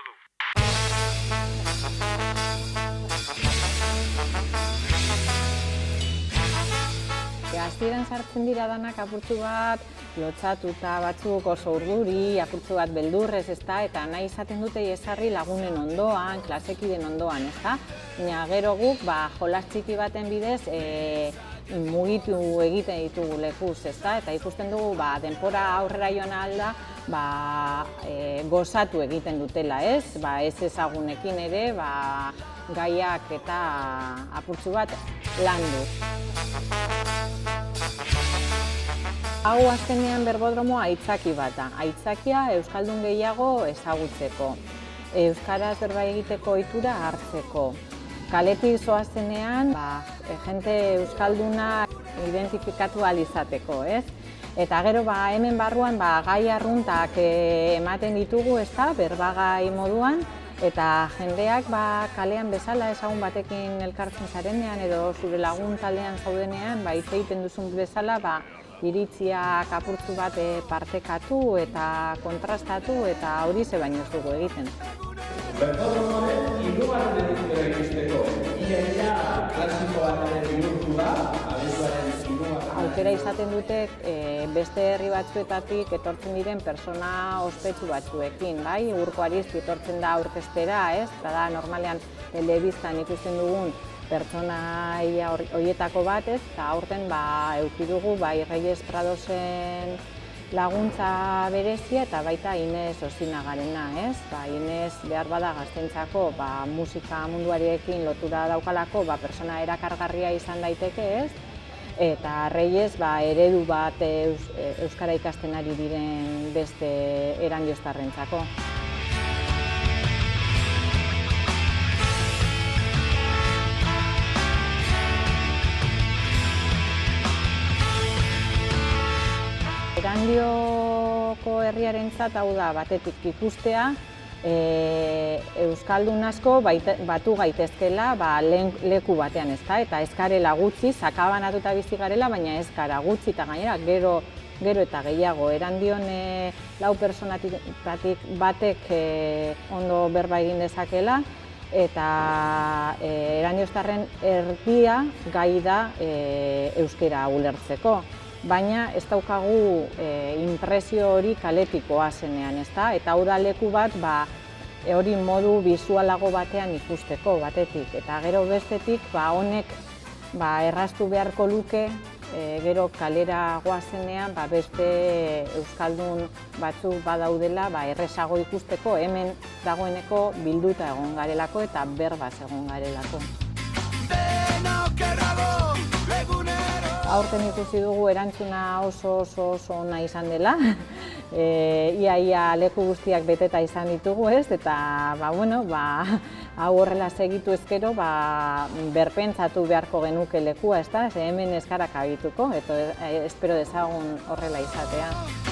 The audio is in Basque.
du. Hasieran sartzen dira danak apurtzu bat, lotsatuta batzuk oso urduri, apurtzu bat beldurrez, ezta, eta nahi izaten dute jesarri lagunen ondoan, klasekiden ondoan, ezta. Baina gero guk jolas txiki baten bidez mugitu egiten ditugu lekuz, ezta, eta ikusten dugu denbora aurrera joan alda, gozatu egiten dutela, ez? Ez ezagunekin ere, gaiak eta apurtzu bat landu. Hau azkenean Berbodromoa aitzaki bat da. Aitzakia euskaldun gehiago ezagutzeko, euskaraz berba egiteko ohitura hartzeko. Kaletik zoazenean, jende euskalduna identifikatu ahal izateko, ez? Eta gero hemen barruan gai arruntak ematen ditugu, ezta, berbagai moduan, eta jendeak kalean bezala ezagun batekin elkartzen zarenean edo zure lagun taldean zaudenean, hitz egiten duzun bezala, iritziak apurtzu bat partekatu eta kontrastatu eta hori ze baino ez dugu egiten. Berbodromoaren hirugarren edizioa ikusteko, ia klasiko bataren bihurtu da, abenduaren hirugarren. Aukera izaten dute beste herri batzuetatik etortzen diren pertsona ospetsu batzuekin, bai? Urko Arizti etortzen da aurkeztera, ez? Eta da normalean telebistan ikusten dugun pertsonaia horietako bat, ez? Eta aurten eduki dugu Reyes Pradosen laguntza berezia eta baita Inez Ozinagarena, ez? Inez behar bada gaztentzako musika munduarekin lotura daukalako pertsona erakargarria izan daiteke, ez? Eta Reyes eredu bat euskara ikasten ari diren beste erandioztarrentzako. Erandioko herriarentzat hau da batetik ikustea, euskaldun asko batu gaitezkela leku batean, ezta, eta ez garela gutxi, sakabanatuta bizi garela, baina ez gara gutxi eta gainera gero eta gehiago. Erandion 4 pertsonatik batek ondo berba egin dezakela, eta erandioztarren erdia gai da euskara ulertzeko. Baina ez daukagu inpresio hori kaletikoa zenean, ezta? Eta hau da leku bat hori modu bizualago batean ikusteko batetik. Eta gero bestetik honek erraztu beharko luke gero kalera goazenean beste euskaldun batzuk badaudela errezago ikusteko, hemen dagoeneko bilduta egon garelako eta berbaz egon garelako. Aurten ikusi dugu erantzuna oso ona izan dela. Ia leku guztiak beteta izan ditugu, ez? Eta hau horrela segitu ezkero berpentsatu beharko genuke lekua, ezta? Hemen ez gara kabituko, eta espero dezagun horrela izatea.